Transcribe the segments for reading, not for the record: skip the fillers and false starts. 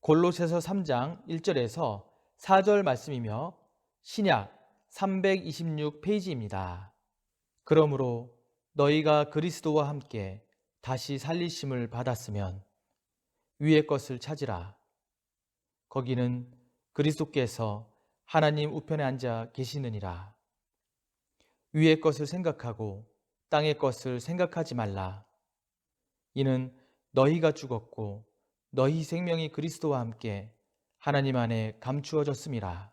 골로새서 3장 1절에서 4절 말씀이며 신약 326페이지입니다. 그러므로 너희가 그리스도와 함께 다시 살리심을 받았으면 위의 것을 찾으라. 거기는 그리스도께서 하나님 우편에 앉아 계시느니라. 위의 것을 생각하고 땅의 것을 생각하지 말라. 이는 너희가 죽었고 너희 생명이 그리스도와 함께 하나님 안에 감추어졌음이라.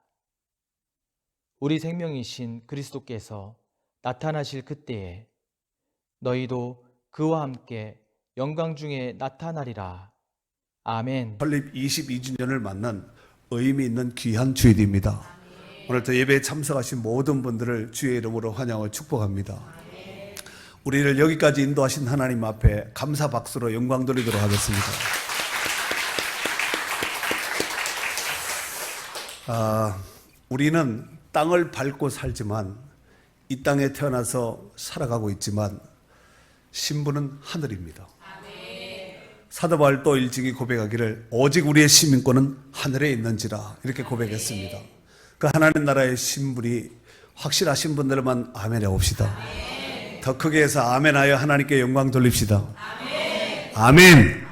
우리 생명이신 그리스도께서 나타나실 그때에 너희도 그와 함께 영광 중에 나타나리라. 아멘. 설립 22주년을 맞는 의미 있는 귀한 주일입니다. 오늘도 예배에 참석하신 모든 분들을 주의 이름으로 환영하고 축복합니다. 우리를 여기까지 인도하신 하나님 앞에 감사 박수로 영광 돌리도록 하겠습니다. 우리는 땅을 밟고 살지만 이 땅에 태어나서 살아가고 있지만 신부는 하늘입니다. 사도 바울 또 일찍이 고백하기를 오직 우리의 시민권은 하늘에 있는지라 이렇게 고백했습니다. 그 하나님 나라의 신분이 확실하신 분들만 아멘 해봅시다. 더 크게 해서 아멘하여 하나님께 영광 돌립시다. 아멘.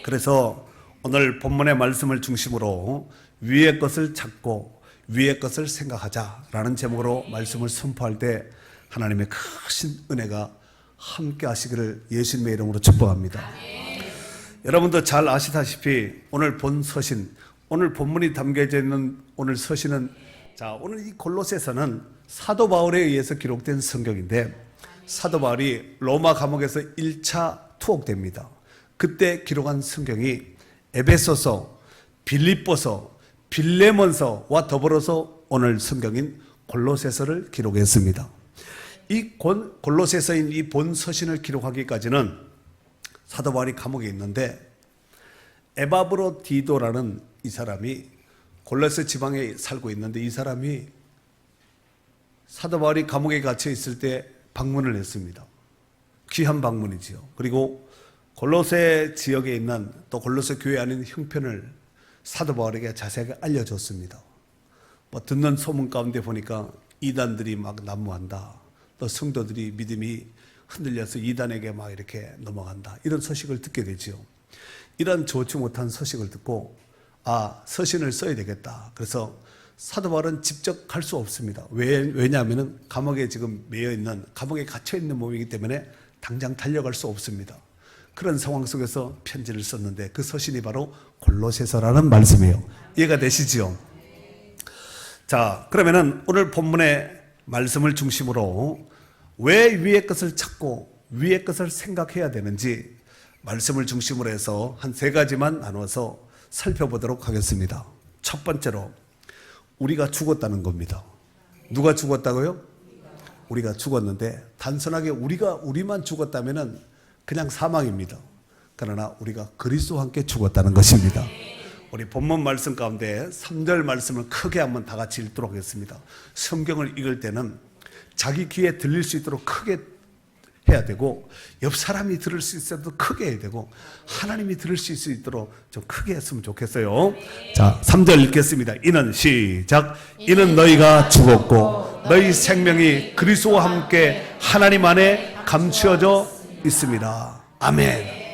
그래서 오늘 본문의 말씀을 중심으로 위의 것을 찾고 위의 것을 생각하자라는 제목으로 말씀을 선포할 때 하나님의 크신 은혜가 함께 하시기를 예수님의 이름으로 축복합니다. 여러분도 잘 아시다시피 오늘 본 서신, 오늘 본문이 담겨져 있는 오늘 서신은 오늘 이 골로새서는 사도 바울에 의해서 기록된 성경인데 사도 바울이 로마 감옥에서 1차 투옥됩니다. 그때 기록한 성경이 에베소서, 빌립보서, 빌레몬서와 더불어서 오늘 성경인 골로새서를 기록했습니다. 이 골로새서인 이 본 서신을 기록하기까지는 사도 바울이 감옥에 있는데 에바브로디도라는 이 사람이 골로새 지방에 살고 있는데 이 사람이 사도 바울이 감옥에 갇혀 있을 때 방문을 했습니다. 귀한 방문이지요. 그리고 골로새 지역에 있는 또 골로새 교회 안에 있는 형편을 사도 바울에게 자세하게 알려줬습니다. 듣는 소문 가운데 보니까 이단들이 막 난무한다. 또 성도들이 믿음이 흔들려서 이단에게 막 이렇게 넘어간다. 이런 소식을 듣게 되지요. 이런 좋지 못한 소식을 듣고 서신을 써야 되겠다. 그래서 사도 바울은 직접 갈 수 없습니다. 왜냐하면 감옥에 지금 매여 있는, 감옥에 갇혀 있는 몸이기 때문에 당장 달려갈 수 없습니다. 그런 상황 속에서 편지를 썼는데 그 서신이 바로 골로새서라는 말씀이에요. 이해가 되시지요? 그러면은 오늘 본문의 말씀을 중심으로 왜 위의 것을 찾고 위의 것을 생각해야 되는지 말씀을 중심으로 해서 한 3가지만 나눠서 살펴보도록 하겠습니다. 첫 번째로 우리가 죽었다는 겁니다. 누가 죽었다고요? 우리가 죽었는데 단순하게 우리만 죽었다면은 그냥 사망입니다. 그러나 우리가 그리스도와 함께 죽었다는 것입니다. 우리 본문 말씀 가운데 3절 말씀을 크게 한번 다 같이 읽도록 하겠습니다. 성경을 읽을 때는 자기 귀에 들릴 수 있도록 크게 해야 되고 옆 사람이 들을 수 있어도 크게 해야 되고 하나님이 들을 수 있도록 좀 크게 했으면 좋겠어요. 3절 읽겠습니다. 이는 시작. 이는 너희가 죽었고 너희 생명이 그리스도와 함께 하나님 안에 감추어져 있습니다. 아멘.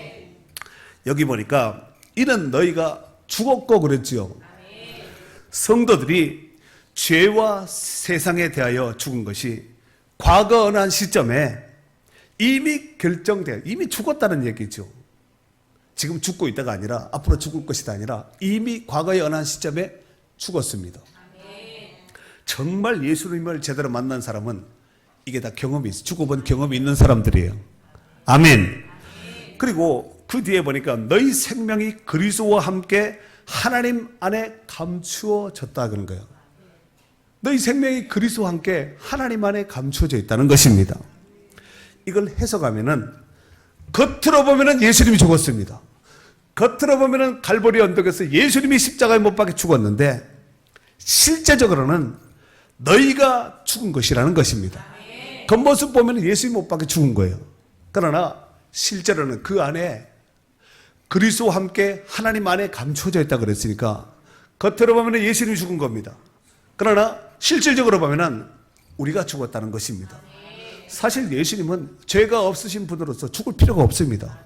여기 보니까 이는 너희가 죽었고 그랬지요. 성도들이 죄와 세상에 대하여 죽은 것이 과거 어느 한 시점에 이미 결정돼 이미 죽었다는 얘기죠. 지금 죽고 있다가 아니라 앞으로 죽을 것이다 아니라 이미 과거의 어느 한 시점에 죽었습니다. 정말 예수님을 제대로 만난 사람은 이게 다 경험이 있어. 죽어본 경험이 있는 사람들이에요. 아멘. 그리고 그 뒤에 보니까 너희 생명이 그리스도와 함께 하나님 안에 감추어졌다 그런 거예요. 너희 생명이 그리스도와 함께 하나님 안에 감추어져 있다는 것입니다. 이걸 해석하면은 겉으로 보면은 예수님이 죽었습니다. 겉으로 보면은 갈보리 언덕에서 예수님이 십자가에 못 박혀 죽었는데 실제적으로는 너희가 죽은 것이라는 것입니다. 겉모습 보면 예수님이 못 박혀 죽은 거예요. 그러나 실제로는 그 안에 그리스도와 함께 하나님 안에 감춰져 있다 그랬으니까 겉으로 보면 예수님이 죽은 겁니다. 그러나 실질적으로 보면 우리가 죽었다는 것입니다. 사실 예수님은 죄가 없으신 분으로서 죽을 필요가 없습니다.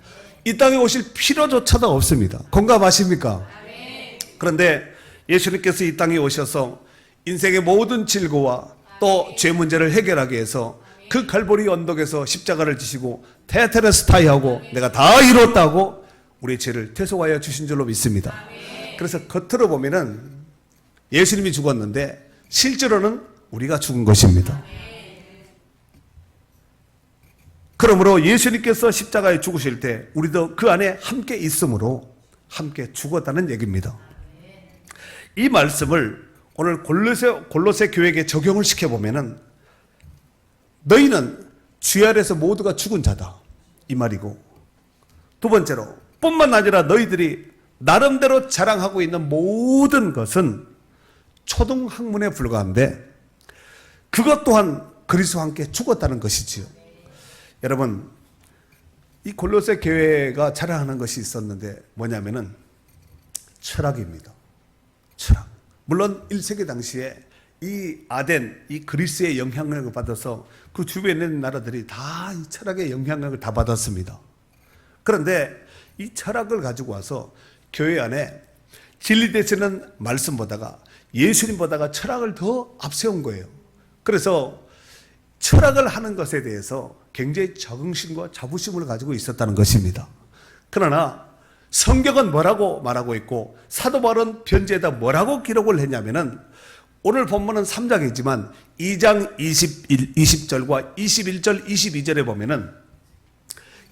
이 땅에 오실 필요조차도 없습니다. 공감하십니까? 그런데 예수님께서 이 땅에 오셔서 인생의 모든 질고와 또 죄 문제를 해결하기 위해서 그 갈보리 언덕에서 십자가를 지시고 테테레스타이하고 내가 다 이뤘다고 우리의 죄를 대속하여 주신 줄로 믿습니다. 그래서 겉으로 보면은 예수님이 죽었는데 실제로는 우리가 죽은 것입니다. 그러므로 예수님께서 십자가에 죽으실 때 우리도 그 안에 함께 있으므로 함께 죽었다는 얘기입니다. 이 말씀을 오늘 골로새 교회에게 적용을 시켜보면은 너희는 죄 아래서 모두가 죽은 자다 이 말이고, 두 번째로 뿐만 아니라 너희들이 나름대로 자랑하고 있는 모든 것은 초등학문에 불과한데 그것 또한 그리스도와 함께 죽었다는 것이지요. 여러분, 이 골로새 교회가 자랑하는 것이 있었는데 뭐냐면은 철학입니다. 철학. 물론 1세기 당시에 이 아덴, 이 그리스의 영향력을 받아서 그 주변에 있는 나라들이 다 이 철학의 영향력을 다 받았습니다. 그런데 이 철학을 가지고 와서 교회 안에 진리 되시는 말씀보다가 예수님보다가 철학을 더 앞세운 거예요. 그래서 철학을 하는 것에 대해서 굉장히 적응심과 자부심을 가지고 있었다는 것입니다. 그러나 성경은 뭐라고 말하고 있고 사도 바울은 편지에다 뭐라고 기록을 했냐면은 오늘 본문은 3장이지만 2장 20절과 21절 22절에 보면은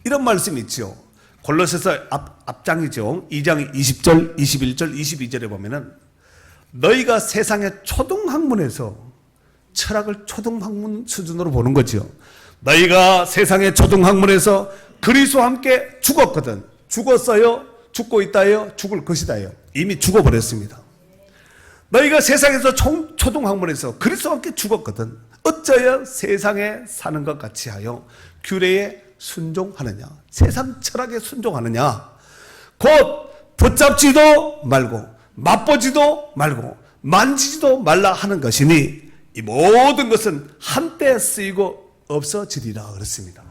이런 말씀이 있죠. 골로새서 앞장이죠. 2장 20절 21절 22절에 보면은 너희가 세상의 초등학문에서 철학을 초등학문 수준으로 보는 거죠. 너희가 세상의 초등학문에서 그리스도와 함께 죽었거든. 죽었어요? 죽고 있다요? 죽을 것이다요? 이미 죽어버렸습니다. 너희가 세상에서 초등학문에서 그리스도와 함께 죽었거든. 어쩌여 세상에 사는 것 같이 하여 규례에 순종하느냐? 세상 철학에 순종하느냐? 곧 붙잡지도 말고 맛보지도 말고 만지지도 말라 하는 것이니 이 모든 것은 한때 쓰이고 없어지리라 그랬습니다.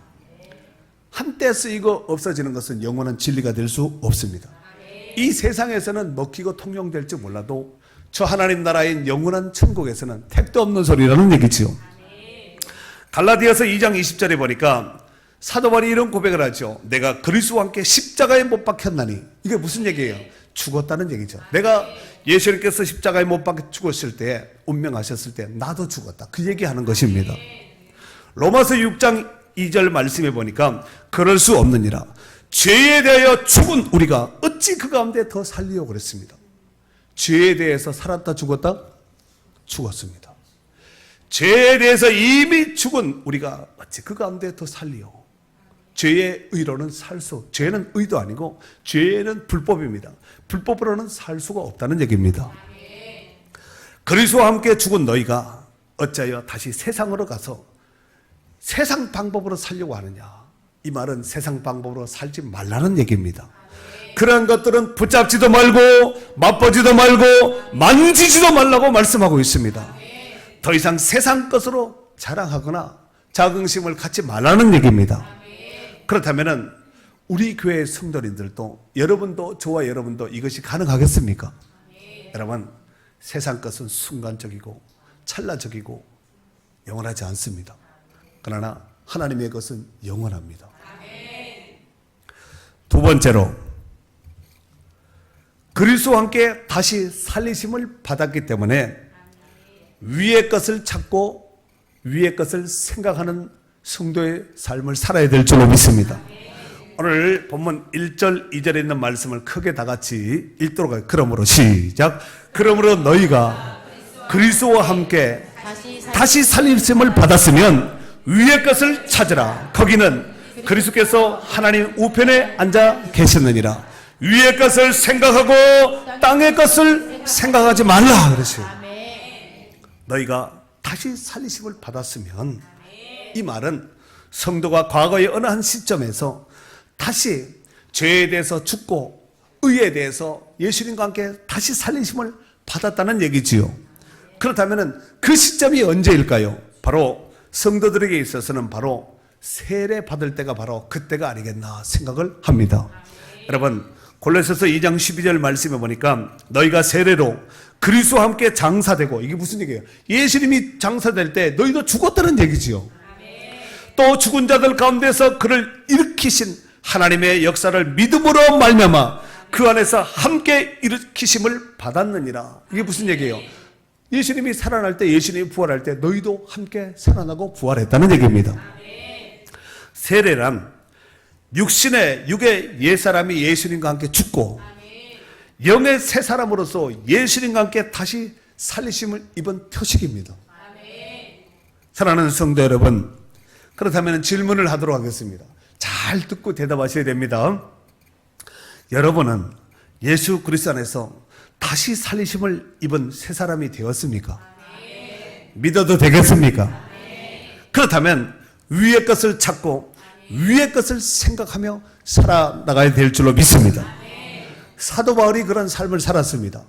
한때 쓰이고 없어지는 것은 영원한 진리가 될 수 없습니다. 이 세상에서는 먹히고 통용될지 몰라도 저 하나님 나라인 영원한 천국에서는 택도 없는 소리라는 얘기지요. 갈라디아서 2장 20절에 보니까 사도 바울이 이런 고백을 하죠. 내가 그리스도와 함께 십자가에 못 박혔나니. 이게 무슨 얘기예요? 죽었다는 얘기죠. 내가 예수님께서 십자가에 못 박혀 죽었을 때, 운명하셨을 때 나도 죽었다. 그 얘기하는 것입니다. 로마서 6장 2절 말씀해 보니까 그럴 수 없느니라. 죄에 대하여 죽은 우리가 어찌 그 가운데 더 살리요 그랬습니다. 죄에 대해서 살았다 죽었다? 죽었습니다. 죄에 대해서 이미 죽은 우리가 어찌 그 가운데 더 살리요. 죄의 의로는 죄는 의도 아니고 죄는 불법입니다. 불법으로는 살 수가 없다는 얘기입니다. 그리스도와 함께 죽은 너희가 어찌하여 다시 세상으로 가서 세상 방법으로 살려고 하느냐. 이 말은 세상 방법으로 살지 말라는 얘기입니다. 그러한 것들은 붙잡지도 말고 맛보지도 말고 만지지도 말라고 말씀하고 있습니다. 더 이상 세상 것으로 자랑하거나 자긍심을 갖지 말라는 얘기입니다. 그렇다면 우리 교회 성도님들도 여러분도 저와 여러분도 이것이 가능하겠습니까? 여러분, 세상 것은 순간적이고 찰나적이고 영원하지 않습니다. 그러나 하나님의 것은 영원합니다. 두 번째로 그리스도와 함께 다시 살리심을 받았기 때문에 위의 것을 찾고 위의 것을 생각하는 성도의 삶을 살아야 될 줄로 믿습니다. 오늘 본문 1절 2절에 있는 말씀을 크게 다 같이 읽도록 하겠습니다. 그러므로 시작. 그러므로 너희가 그리스도와 함께 다시 살리심을 받았으면 위의 것을 찾으라. 거기는 그리스도께서 하나님 우편에 앉아 계셨느니라. 위의 것을 생각하고 땅의 것을 생각하지 말라 그랬어요. 너희가 다시 살리심을 받았으면, 이 말은 성도가 과거의 어느 한 시점에서 다시 죄에 대해서 죽고 의에 대해서 예수님과 함께 다시 살리심을 받았다는 얘기지요. 그렇다면 그 시점이 언제일까요? 바로 성도들에게 있어서는 바로 세례 받을 때가 바로 그때가 아니겠나 생각을 합니다. 여러분, 골로새서 2장 12절 말씀에 보니까 너희가 세례로 그리스도와 함께 장사되고, 이게 무슨 얘기예요? 예수님이 장사될 때 너희도 죽었다는 얘기지요. 또 죽은 자들 가운데서 그를 일으키신 하나님의 역사를 믿음으로 말미암아 그 안에서 함께 일으키심을 받았느니라. 이게 무슨 얘기예요? 예수님이 살아날 때, 예수님이 부활할 때 너희도 함께 살아나고 부활했다는 얘기입니다. 세례란 육의 옛사람이 예수님과 함께 죽고 영의 새 사람으로서 예수님과 함께 다시 살리심을 입은 표식입니다. 사랑하는 성도 여러분, 그렇다면 질문을 하도록 하겠습니다. 잘 듣고 대답하셔야 됩니다. 여러분은 예수 그리스도 안에서 다시 살리심을 입은 새 사람이 되었습니까? 믿어도 되겠습니까? 그렇다면 위의 것을 찾고 위의 것을 생각하며 살아나가야 될 줄로 믿습니다. 사도 바울이 그런 삶을 살았습니다.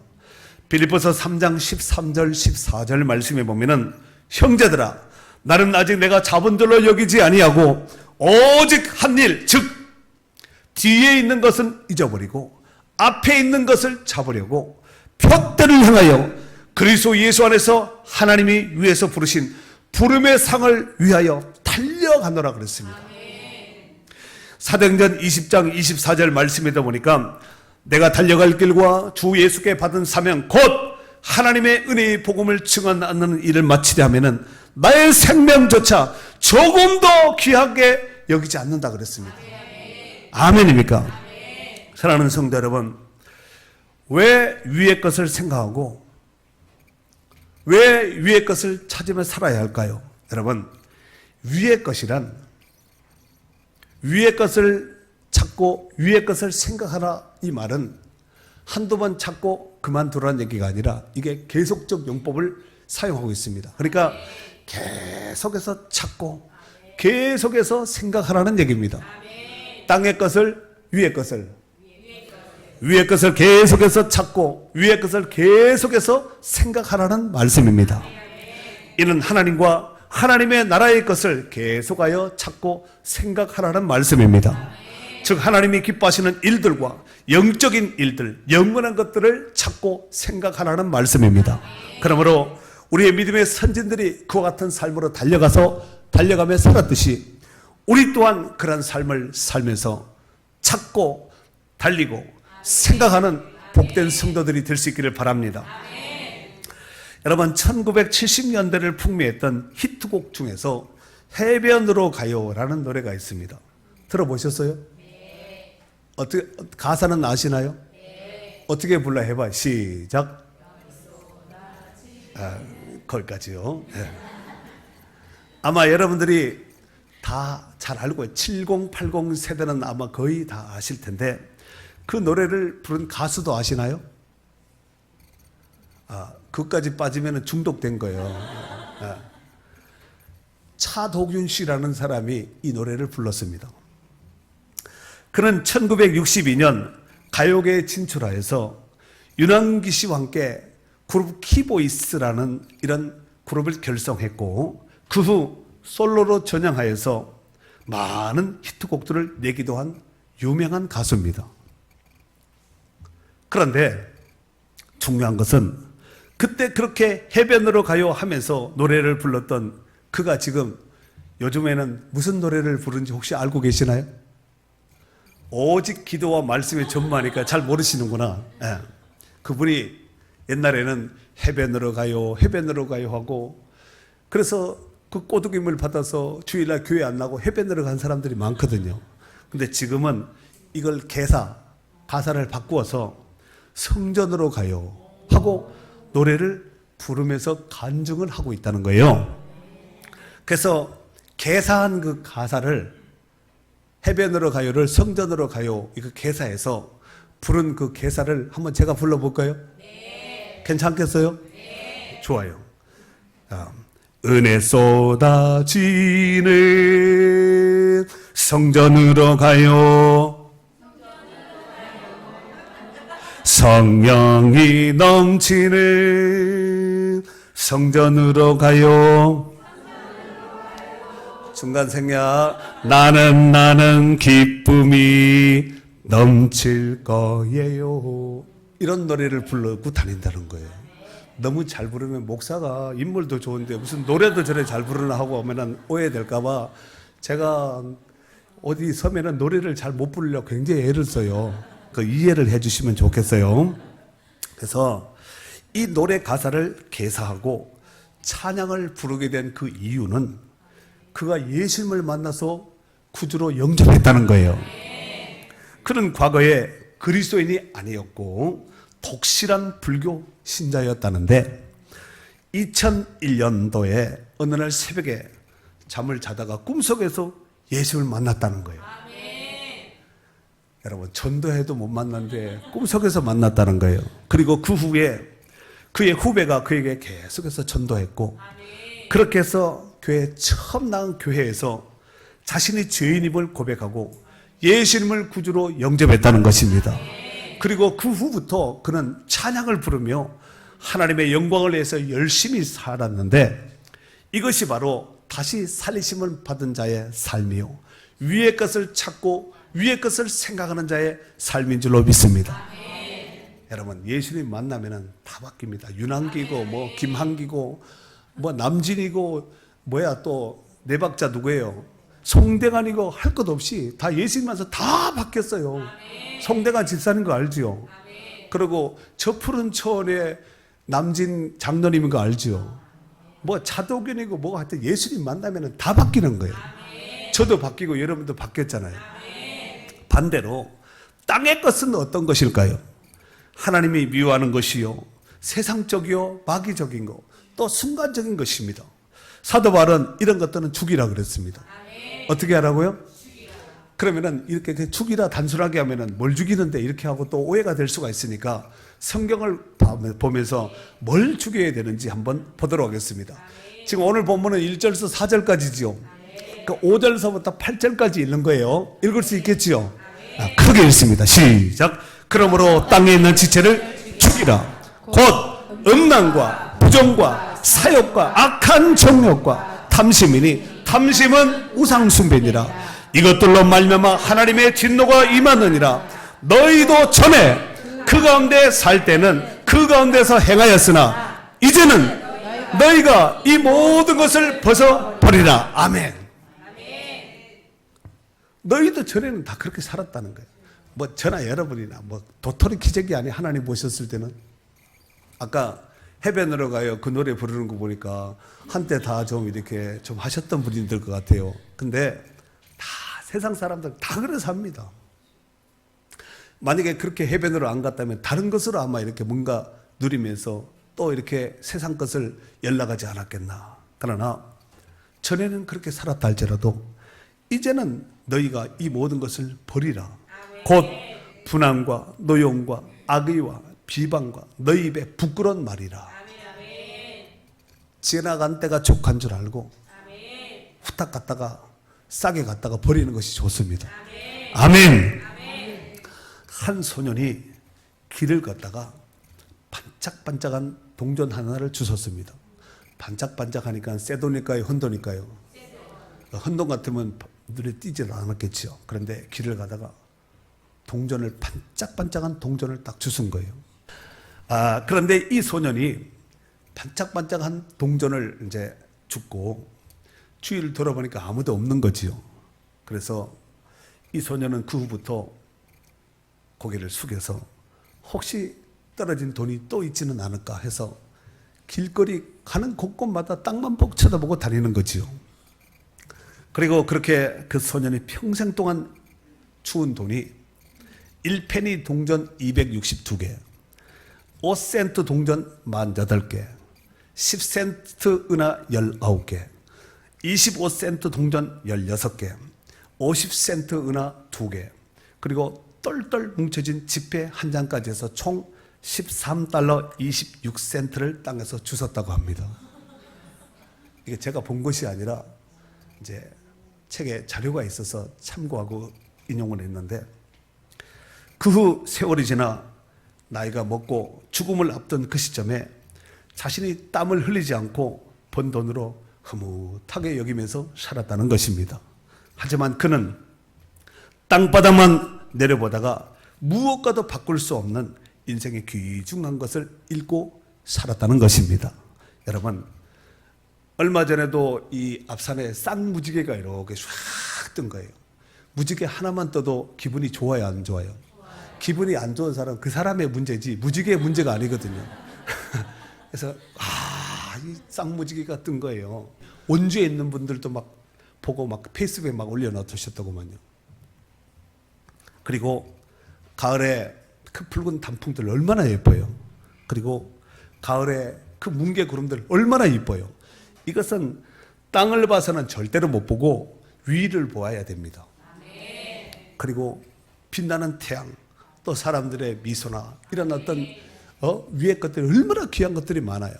빌립보서 3장 13절 14절 말씀에 보면은 형제들아 나는 아직 내가 자본줄로 여기지 아니하고 오직 한 일, 즉 뒤에 있는 것은 잊어버리고 앞에 있는 것을 잡으려고 표대를 향하여 그리스도 예수 안에서 하나님이 위에서 부르신 부름의 상을 위하여 달려가노라 그랬습니다. 사도행전 20장 24절 말씀에도 보니까 내가 달려갈 길과 주 예수께 받은 사명 곧 하나님의 은혜의 복음을 증언하는 일을 마치려 하면은 나의 생명조차 조금 더 귀하게 여기지 않는다 그랬습니다. 아멘입니까? 사랑하는 성도 여러분, 왜 위의 것을 생각하고 왜 위의 것을 찾으며 살아야 할까요? 여러분, 위의 것이란 위의 것을 찾고 위의 것을 생각하라, 이 말은 한두 번 찾고 그만두라는 얘기가 아니라 이게 계속적 용법을 사용하고 있습니다. 그러니까 계속해서 찾고 계속해서 생각하라는 얘기입니다. 땅의 것을 위의 것을 위의 것을 계속해서 찾고 위의 것을 계속해서 생각하라는 말씀입니다. 이는 하나님과 하나님의 나라의 것을 계속하여 찾고 생각하라는 말씀입니다. 즉 하나님이 기뻐하시는 일들과 영적인 일들, 영원한 것들을 찾고 생각하라는 말씀입니다. 그러므로 우리의 믿음의 선진들이 그와 같은 삶으로 달려가며 살았듯이 우리 또한 그런 삶을 살면서 찾고 달리고 생각하는 복된 성도들이 될 수 있기를 바랍니다. 여러분, 1970년대를 풍미했던 히트곡 중에서 해변으로 가요라는 노래가 있습니다. 들어보셨어요? 네. 어떻게, 가사는 아시나요? 네. 어떻게 불러 해봐. 시작. 거기까지요. 네. 아마 여러분들이 다 잘 알고 70, 80 세대는 아마 거의 다 아실 텐데 그 노래를 부른 가수도 아시나요? 그것까지 빠지면 중독된 거예요. 차도균 씨라는 사람이 이 노래를 불렀습니다. 그는 1962년 가요계에 진출하여서 윤한기 씨와 함께 그룹 키보이스라는 이런 그룹을 결성했고 그 후 솔로로 전향하여서 많은 히트곡들을 내기도 한 유명한 가수입니다. 그런데 중요한 것은 그때 그렇게 해변으로 가요 하면서 노래를 불렀던 그가 지금 요즘에는 무슨 노래를 부르는지 혹시 알고 계시나요? 오직 기도와 말씀에 전무하니까 잘 모르시는구나. 예. 그분이 옛날에는 해변으로 가요 하고 그래서 그 꼬드김을 받아서 주일날 교회 안 나고 해변으로 간 사람들이 많거든요. 근데 지금은 이걸 가사를 바꾸어서 성전으로 가요 하고 노래를 부르면서 간증을 하고 있다는 거예요. 그래서 개사한 그 가사를 해변으로 가요를 성전으로 가요 이거 개사해서 부른 그 개사를 한번 제가 불러볼까요? 네. 괜찮겠어요? 네. 좋아요. 은혜 쏟아지는 성전으로 가요. 성령이 넘치는 성전으로 가요. 중간 생략. 나는 기쁨이 넘칠 거예요. 이런 노래를 부르고 다닌다는 거예요. 너무 잘 부르면 목사가 인물도 좋은데 무슨 노래도 저래 잘 부르나 하고 오면은 오해될까봐 제가 어디 서면은 노래를 잘 못 부르려고 굉장히 애를 써요. 그 이해를 해주시면 좋겠어요. 그래서 이 노래 가사를 개사하고 찬양을 부르게 된 그 이유는 그가 예수님을 만나서 구주로 영접했다는 거예요. 그는 과거에 그리스도인이 아니었고 독실한 불교 신자였다는데 2001년도에 어느 날 새벽에 잠을 자다가 꿈속에서 예수를 만났다는 거예요. 여러분, 전도해도 못 만났는데 꿈속에서 만났다는 거예요. 그리고 그 후에 그의 후배가 그에게 계속해서 전도했고 그렇게 해서 교회 처음 나온 교회에서 자신이 죄인임을 고백하고 예수님을 구주로 영접했다는 것입니다. 그리고 그 후부터 그는 찬양을 부르며 하나님의 영광을 위해서 열심히 살았는데 이것이 바로 다시 살리심을 받은 자의 삶이요, 위의 것을 찾고 위의 것을 생각하는 자의 삶인 줄로 믿습니다. 여러분, 예수님 만나면은 다 바뀝니다. 윤한기고 뭐 김한기고 뭐 남진이고 뭐야 또 네 박자 누구예요? 송대관이고 할 것 없이 다 예수님 만나서 다 바뀌었어요. 송대관 집사님 거 알지요? 그리고 저 푸른 초원에 남진 장로님인 거 알지요? 뭐 차도견이고 뭐가 하여튼 예수님 만나면은 다 바뀌는 거예요. 저도 바뀌고 여러분도 바뀌었잖아요. 반대로 땅의 것은 어떤 것일까요? 하나님이 미워하는 것이요, 세상적이요, 마귀적인 것, 또 순간적인 것입니다. 사도 바울은 이런 것들은 죽이라 그랬습니다. 어떻게 하라고요? 그러면은 이렇게 죽이라 단순하게 하면은 뭘 죽이는데 이렇게 하고 또 오해가 될 수가 있으니까 성경을 보면서 뭘 죽여야 되는지 한번 보도록 하겠습니다. 지금 오늘 본문은 1절에서 4절까지지요. 그 5절서부터 8절까지 읽는 거예요. 읽을 수 있겠지요? 크게 읽습니다. 시작. 그러므로 땅에 있는 지체를 죽이라. 곧 음란과 부정과 사욕과 악한 정욕과 탐심이니 탐심은 우상숭배니라. 이것들로 말미암아 하나님의 진노가 임하느니라. 너희도 전에 그 가운데 살 때는 그 가운데서 행하였으나 이제는 너희가 이 모든 것을 벗어버리라. 아멘. 너희도 전에는 다 그렇게 살았다는 거예요. 뭐 저나 여러분이나 뭐 도토리 기저귀 안에 하나님 보셨을 때는, 아까 해변으로 가요 그 노래 부르는 거 보니까 한때 다 좀 이렇게 좀 하셨던 분들 것 같아요. 근데 다 세상 사람들 다 그래서 합니다. 만약에 그렇게 해변으로 안 갔다면 다른 것으로 아마 이렇게 뭔가 누리면서 또 이렇게 세상 것을 연락하지 않았겠나. 그러나 전에는 그렇게 살았다 할지라도 이제는 너희가 이 모든 것을 버리라. 곧 분함과 노용과 악의와 비방과 너희 입에 부끄러운 말이라. 지나간 때가 족한 줄 알고 후딱 갔다가 싸게 갔다가 버리는 것이 좋습니다. 아멘. 한 소년이 길을 걷다가 반짝반짝한 동전 하나를 주웠습니다. 반짝반짝하니까 새 돈일까요, 헌돈일까요? 헌돈 같으면 눈에 띄지 않았겠죠. 그런데 길을 가다가 동전을, 반짝반짝한 동전을 딱 주운 거예요. 그런데 이 소년이 반짝반짝한 동전을 이제 줍고 주위를 돌아보니까 아무도 없는 거지요. 그래서 이 소년은 그 후부터 고개를 숙여서 혹시 떨어진 돈이 또 있지는 않을까 해서 길거리 가는 곳곳마다 땅만 보고 쳐다보고 다니는 거지요. 그리고 그렇게 그 소년이 평생 동안 주운 돈이 1페니 동전 262개, 5센트 동전 48개, 10센트 은하 19개, 25센트 동전 16개, 50센트 은하 2개, 그리고 똘똘 뭉쳐진 지폐 한 장까지 해서 총 13달러 26센트를 땅에서 주웠다고 합니다. 이게 제가 본 것이 아니라 이제 책에 자료가 있어서 참고하고 인용을 했는데, 그 후 세월이 지나 나이가 먹고 죽음을 앞둔 그 시점에 자신이 땀을 흘리지 않고 번 돈으로 흐뭇하게 여기면서 살았다는 것입니다. 하지만 그는 땅바닥만 내려보다가 무엇과도 바꿀 수 없는 인생의 귀중한 것을 잃고 살았다는 것입니다. 여러분, 얼마 전에도 이 앞산에 쌍무지개가 이렇게 쫙 뜬 거예요. 무지개 하나만 떠도 기분이 좋아요, 안 좋아요? 기분이 안 좋은 사람은 그 사람의 문제지 무지개의 문제가 아니거든요. 그래서 이 쌍무지개가 뜬 거예요. 원주에 있는 분들도 막 보고 막 페이스북에 막 올려놓으셨더구만요. 그리고 가을에 그 붉은 단풍들 얼마나 예뻐요. 그리고 가을에 그 뭉게 구름들 얼마나 예뻐요. 이것은 땅을 봐서는 절대로 못 보고 위를 보아야 됩니다. 그리고 빛나는 태양, 또 사람들의 미소나 이런 어떤 위의 것들이 얼마나 귀한 것들이 많아요.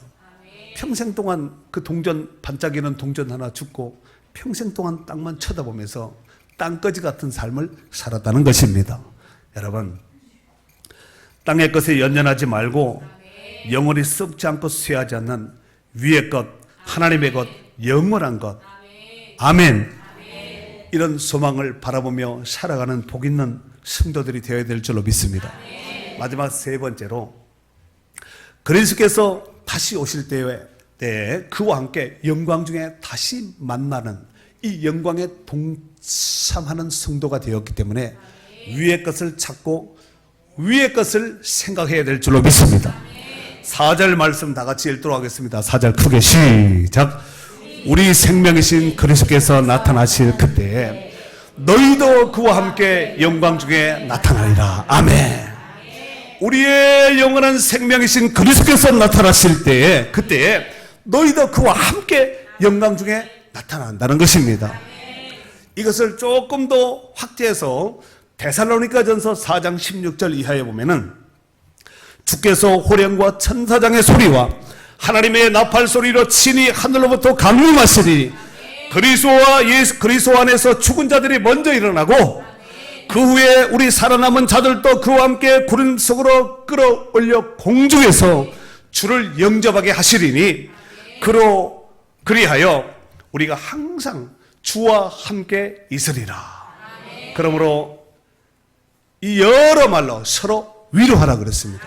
평생 동안 그 동전, 반짝이는 동전 하나 줍고 평생 동안 땅만 쳐다보면서 땅거지 같은 삶을 살았다는 것입니다. 여러분, 땅의 것에 연연하지 말고 영원히 썩지 않고 쇠하지 않는 위의 것, 하나님의 것, 영원한 것, 아멘. 이런 소망을 바라보며 살아가는 복 있는 성도들이 되어야 될 줄로 믿습니다. 마지막 세 번째로, 그리스도께서 다시 오실 때에 그와 함께 영광 중에 다시 만나는 이 영광에 동참하는 성도가 되었기 때문에 위의 것을 찾고 위의 것을 생각해야 될 줄로 믿습니다. 4절 말씀 다 같이 읽도록 하겠습니다. 4절 크게 시작. 우리 생명이신 그리스도께서 나타나실 그때에 너희도 그와 함께 영광 중에 나타나리라. 아멘. 우리의 영원한 생명이신 그리스도께서 나타나실 때에 그때에 너희도 그와 함께 영광 중에 나타난다는 것입니다. 이것을 조금 더 확대해서 데살로니가전서 4장 16절 이하에 보면은 주께서 호령과 천사장의 소리와 하나님의 나팔 소리로 친히 하늘로부터 강림하시니 그리스도 안에서 죽은 자들이 먼저 일어나고 그 후에 우리 살아남은 자들도 그와 함께 구름 속으로 끌어올려 공중에서 주를 영접하게 하시리니 그리하여 우리가 항상 주와 함께 있으리라. 그러므로 이 여러 말로 서로 위로하라 그랬습니다.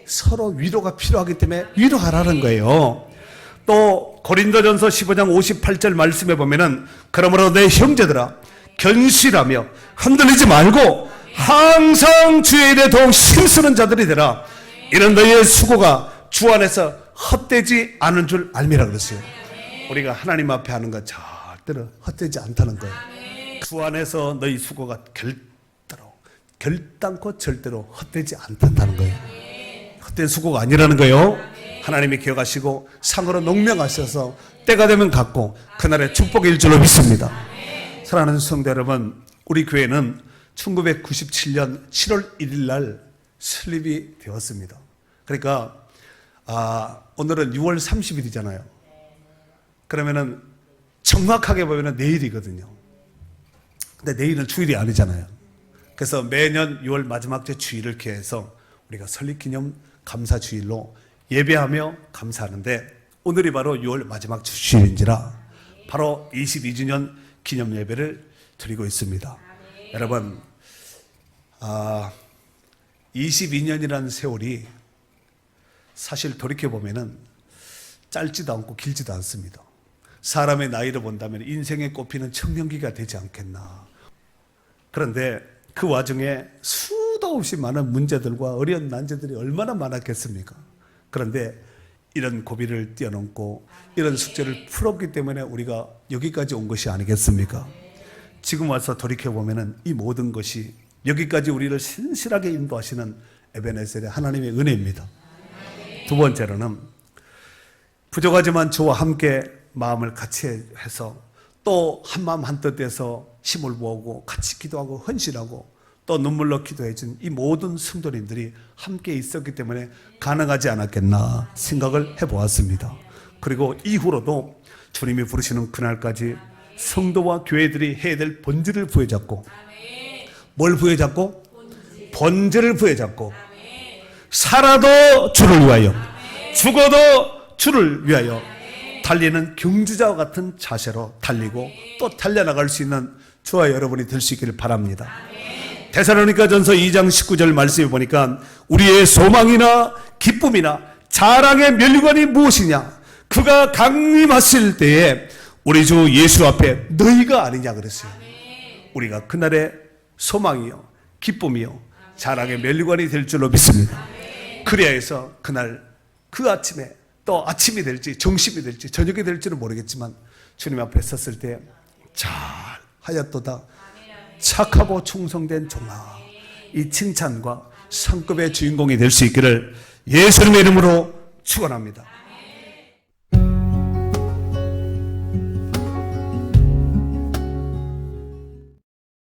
서로 위로가 필요하기 때문에 위로하라는 거예요. 또 고린도전서 15장 58절 말씀에 보면은 그러므로 내 형제들아 견실하며 흔들리지 말고 항상 주의 일에 더욱 힘쓰는 자들이 되라. 이런 너희의 수고가 주 안에서 헛되지 않은 줄 알미라 그랬어요. 우리가 하나님 앞에 하는 것 절대로 헛되지 않다는 거예요. 주 안에서 너희 수고가 결단코 절대로 헛되지 않다는 거예요. 헛된 수고가 아니라는 거예요. 하나님이 기억하시고 상으로 농명하셔서 때가 되면 갖고 그날의 축복일 줄로 믿습니다. 사랑하는 성도 여러분, 우리 교회는 1997년 7월 1일 날 설립이 되었습니다. 그러니까 오늘은 6월 30일이잖아요. 그러면은 정확하게 보면 내일이거든요. 근데 내일은 주일이 아니잖아요. 그래서 매년 6월 마지막 주 주일을 기해서 우리가 설립기념 감사주일로 예배하며 감사하는데 오늘이 바로 6월 마지막 주 주일인지라 바로 22주년 기념 예배를 드리고 있습니다. 여러분, 22년이라는 세월이 사실 돌이켜보면은 짧지도 않고 길지도 않습니다. 사람의 나이를 본다면 인생에 꼽히는 청년기가 되지 않겠나. 그런데 그 와중에 수도 없이 많은 문제들과 어려운 난제들이 얼마나 많았겠습니까? 그런데 이런 고비를 뛰어넘고 이런 숙제를 풀었기 때문에 우리가 여기까지 온 것이 아니겠습니까? 지금 와서 돌이켜보면 이 모든 것이 여기까지 우리를 신실하게 인도하시는 에베네셀의 하나님의 은혜입니다. 두 번째로는 부족하지만 저와 함께 마음을 같이 해서 또 한마음 한뜻해서 힘을 모으고 같이 기도하고 헌신하고 또 눈물로 기도해준 이 모든 성도님들이 함께 있었기 때문에 가능하지 않았겠나 생각을 해보았습니다. 그리고 이후로도 주님이 부르시는 그날까지 성도와 교회들이 해야 될 본질을 부여잡고 뭘 부여잡고? 본질을 부여잡고 살아도 주를 위하여, 죽어도 주를 위하여 달리는 경주자와 같은 자세로 달리고 또 달려나갈 수 있는 저와 여러분이 될 수 있기를 바랍니다. 데살로니가전서 2장 19절 말씀에 보니까 우리의 소망이나 기쁨이나 자랑의 면류관이 무엇이냐? 그가 강림하실 때에 우리 주 예수 앞에 너희가 아니냐 그랬어요. 우리가 그날의 소망이요, 기쁨이요, 자랑의 면류관이 될 줄로 믿습니다. 그래야 해서 그날 그 아침에 또 아침이 될지 점심이 될지 저녁이 될지는 모르겠지만 주님 앞에 섰을 때 잘 하였도다 착하고 충성된 종아, 이 칭찬과 상급의 주인공이 될 수 있기를 예수님의 이름으로 축원합니다.